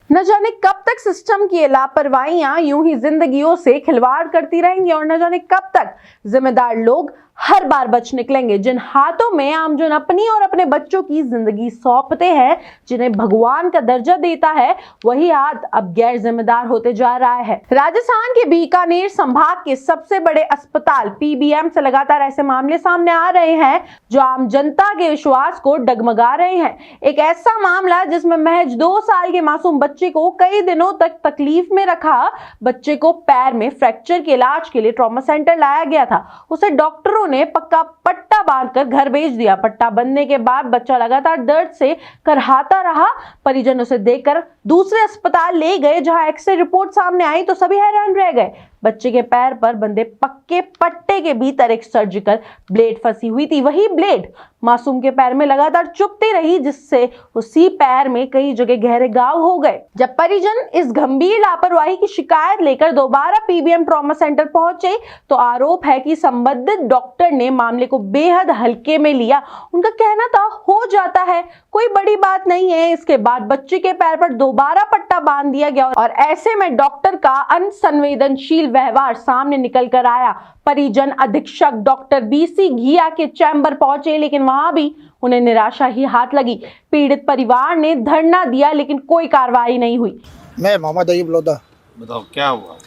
न जाने कब तक सिस्टम की लापरवाहियां यूं ही जिंदगियों से खिलवाड़ करती रहेंगी और न जाने कब तक जिम्मेदार लोग हर बार बच निकलेंगे। जिन हाथों में आमजन अपनी और अपने बच्चों की जिंदगी सौंपते हैं, जिन्हें भगवान का दर्जा देता है, वही हाथ अब गैर जिम्मेदार होते जा रहा है। राजस्थान के बीकानेर संभाग के सबसे बड़े अस्पताल पीबीएम से लगातार ऐसे मामले सामने आ रहे हैं जो आम जनता के विश्वास को डगमगा रहे हैं। एक ऐसा मामला जिसमें महज 2 साल के मासूम बच्चे को कई दिनों तक तकलीफ में रखा। बच्चे को पैर में फ्रैक्चर के इलाज के लिए ट्रॉमा सेंटर लाया गया था। उसे डॉक्टरों ने पक्का पट्टा बांधकर घर भेज दिया। पट्टा बंधने के बाद बच्चा लगातार दर्द से करहाता रहा। परिजन उसे देखकर दूसरे अस्पताल ले गए, जहां एक्सरे रिपोर्ट सामने आई तो सभी हैरान रह गए। बच्चे के पैर पर बंधे पक्के पट्टे के भीतर एक सर्जिकल ब्लेड फंसी हुई थी। वही ब्लेड मासूम के पैर में लगातार चुभती रही, जिससे उसी पैर में कई जगह गहरे घाव हो गए। जब परिजन इस गंभीर लापरवाही की शिकायत लेकर दोबारा पीबीएम ट्रॉमा सेंटर पहुंचे तो आरोप है कि संबंधित डॉक्टर ने मामले को बेहद हल्के में लिया। उनका कहना था, हो जाता है, कोई बड़ी बात नहीं है। इसके बाद बच्चे के पैर पर दोबारा पट्टा बांध दिया गया और ऐसे में डॉक्टर का अनसंवेदनशील व्यवहार सामने निकल कर आया। परिजन अधीक्षक डॉक्टर बीसी घिया के चैम्बर पहुंचे, लेकिन वहां भी उन्हें निराशा ही हाथ लगी। पीड़ित परिवार ने धरना दिया, लेकिन कोई कार्रवाई नहीं हुई। मैं मोहम्मद अयूब लोधा। बताओ क्या हुआ?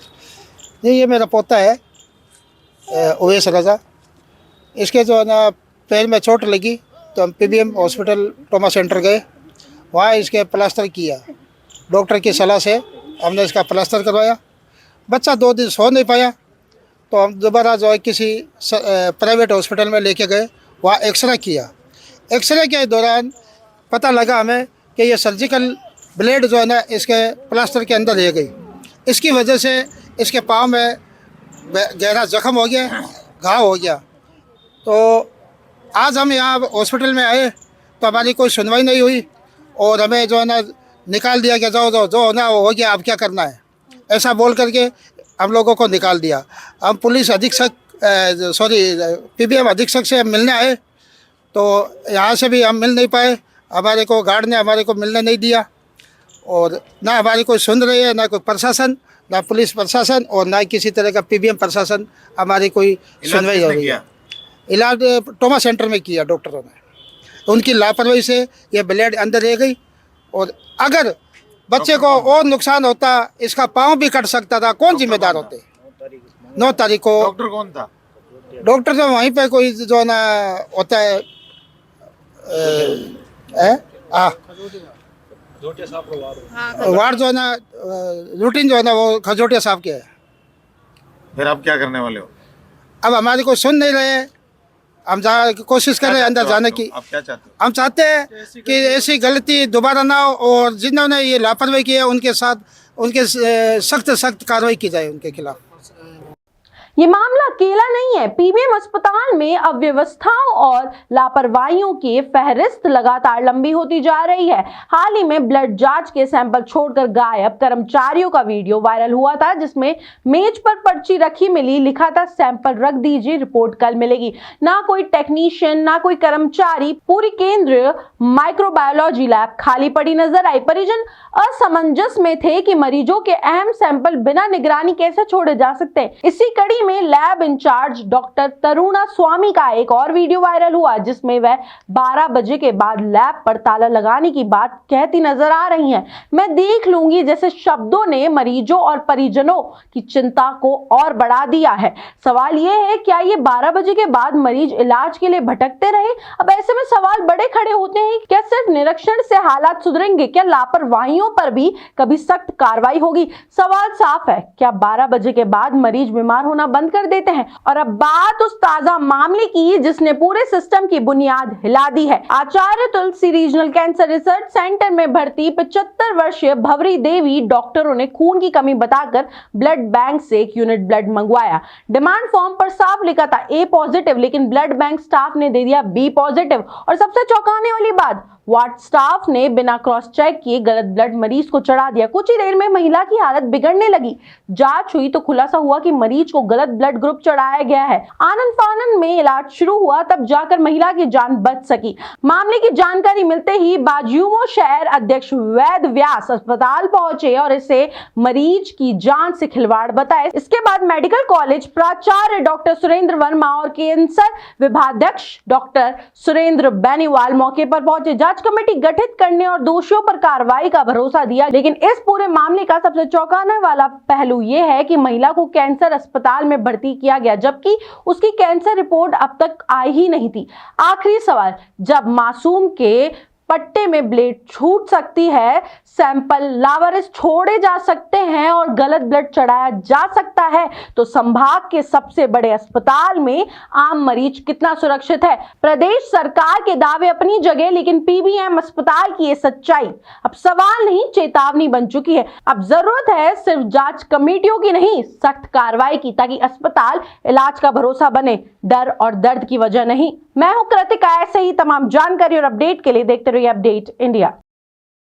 ये मेरा पोता है उवैस रजा। इसके जो है ना पैर में चोट लगी तो हम पीबीएम हॉस्पिटल ट्रॉमा सेंटर गए। वहाँ इसके प्लास्टर किया। डॉक्टर की सलाह से हमने इसका प्लास्टर करवाया। बच्चा 2 दिन सो नहीं पाया तो हम दोबारा जो है किसी प्राइवेट हॉस्पिटल में लेके गए। वहाँ एक्सरे किया। एक्सरे के दौरान पता लगा हमें कि ये सर्जिकल ब्लेड जो है ना इसके प्लास्टर के अंदर रह गई। इसकी वजह से इसके पाँव में गहरा जख्म हो गया, घाव हो गया। तो आज हम यहाँ हॉस्पिटल में आए तो हमारी कोई सुनवाई नहीं हुई और हमें जो है ना निकाल दिया कि जाओ जाओ जो होना हो गया, अब क्या करना है, ऐसा बोल करके हम लोगों को निकाल दिया। हम पुलिस अधीक्षक पीबीएम अधीक्षक से मिलने आए तो यहाँ से भी हम मिल नहीं पाए। हमारे को गार्ड ने हमारे को मिलने नहीं दिया और ना हमारी कोई सुन रही है, ना कोई प्रशासन, ना पुलिस प्रशासन और ना किसी तरह का पीबीएम प्रशासन हमारी कोई सुनवाई हो रही है। इलाज ट्रॉमा सेंटर में किया डॉक्टरों ने। उनकी लापरवाही से ये ब्लेड अंदर रह गई और अगर बच्चे को और नुकसान होता, इसका पाँव भी कट सकता था। कौन जिम्मेदार होते? 9 तारीख को। डॉक्टर कौन था? डॉक्टर तो वहीं पे कोई जो है ना होता है वार्ड जो है ना रूटीन जो है ना वो खजोटिया साहब के है। फिर आप क्या करने वाले हो? अब हमारी कोई सुन नहीं रहे। हम कोशिश कर रहे हैं अंदर जाने की। आप क्या चाहते हो? हम चाहते हैं कि ऐसी गलती दोबारा ना हो और जिन्होंने ये लापरवाही की है उनके साथ उनके सख्त कार्रवाई की जाए उनके खिलाफ। ये मामला अकेला नहीं है। पीबीएम अस्पताल में अव्यवस्थाओं और लापरवाहियों की फहरिस्त लगातार लंबी होती जा रही है। हाल ही में ब्लड जांच के सैंपल छोड़कर गायब कर्मचारियों का वीडियो वायरल हुआ था, जिसमें मेज पर पर्ची रखी मिली, लिखा था सैंपल रख दीजिए, रिपोर्ट कल मिलेगी। ना कोई टेक्नीशियन, ना कोई कर्मचारी, पूरी केंद्रीय माइक्रोबायोलॉजी लैब खाली पड़ी नजर आई। परिजन असमंजस में थे कि मरीजों के अहम सैंपल बिना निगरानी कैसे छोड़े जा सकते हैं। इसी कड़ी में लैब इंचार्ज डॉक्टर तरुणा स्वामी का एक और वीडियो वायरल हुआ, जिसमें वह 12 बजे के बाद लैब पर ताला लगाने की बात कहती नजर आ रही हैं। मैं देख लूंगी जैसे शब्दों ने मरीजों और परिजनों की चिंता को और बढ़ा दिया है। सवाल यह है, क्या ये 12 बजे के बाद मरीज इलाज के लिए भटकते रहे? अब ऐसे में सवाल बड़े खड़े होते हैं, क्या सिर्फ निरीक्षण से हालात सुधरेंगे? क्या लापरवाहियों पर भी कभी सख्त कार्रवाई होगी? सवाल साफ है, क्या 12 बजे के बाद मरीज बीमार होना बंद कर देते हैं? और अब बात उस ताजा मामले की जिसने पूरे सिस्टम की बुनियाद हिला दी है। आचार्य तुलसी रीजनल कैंसर रिसर्च सेंटर में भर्ती 75 वर्षीय भवरी देवी डॉक्टरों ने खून की कमी बताकर ब्लड बैंक से 1 यूनिट ब्लड मंगवाया। डिमांड फॉर्म पर साफ लिखा था A पॉजिटिव, लेकिन ब्लड बैंक स्टाफ ने दे दिया B पॉजिटिव। और सबसे चौंकाने वाली बात, वार्ड स्टाफ ने बिना क्रॉस चेक किए गलत ब्लड मरीज को चढ़ा दिया। कुछ ही देर में महिला की हालत बिगड़ने लगी। जांच हुई तो खुलासा हुआ कि मरीज को गलत ब्लड ग्रुप चढ़ाया गया है। आनन फानन में इलाज शुरू हुआ, तब जाकर महिला की जान बच सकी। मामले की जानकारी मिलते ही बाजुमो शहर अध्यक्ष वैद व्यास अस्पताल पहुंचे और इसे मरीज की जान से खिलवाड़ बताए। इसके बाद मेडिकल कॉलेज प्राचार्य डॉक्टर सुरेंद्र वर्मा और कैंसर विभागाध्यक्ष डॉक्टर सुरेंद्र बेनीवाल मौके पर पहुंचे। जांच कमेटी गठित करने और दोषियों पर कार्रवाई का भरोसा दिया। लेकिन इस पूरे मामले का सबसे चौंकाने वाला पहलू यह है कि महिला को कैंसर अस्पताल में भर्ती किया गया, जबकि उसकी कैंसर रिपोर्ट अब तक आई ही नहीं थी। आखिरी सवाल, जब मासूम के पट्टे में ब्लेड छूट सकती है, सैंपल लावारिस छोड़े जा सकते हैं और गलत ब्लड चढ़ाया जा सकता है, तो संभाग के सबसे बड़े अस्पताल में आम मरीज कितना सुरक्षित है? प्रदेश सरकार के दावे अपनी जगह, लेकिन पीबीएम अस्पताल की ये सच्चाई अब सवाल नहीं चेतावनी बन चुकी है। अब जरूरत है सिर्फ जांच कमेटियों की नहीं, सख्त कार्रवाई की, ताकि अस्पताल इलाज का भरोसा बने, डर और दर्द की वजह नहीं। मैं हूं कृतिका। ऐसे ही तमाम जानकारी और अपडेट के लिए देखते रहिए अपडेट इंडिया।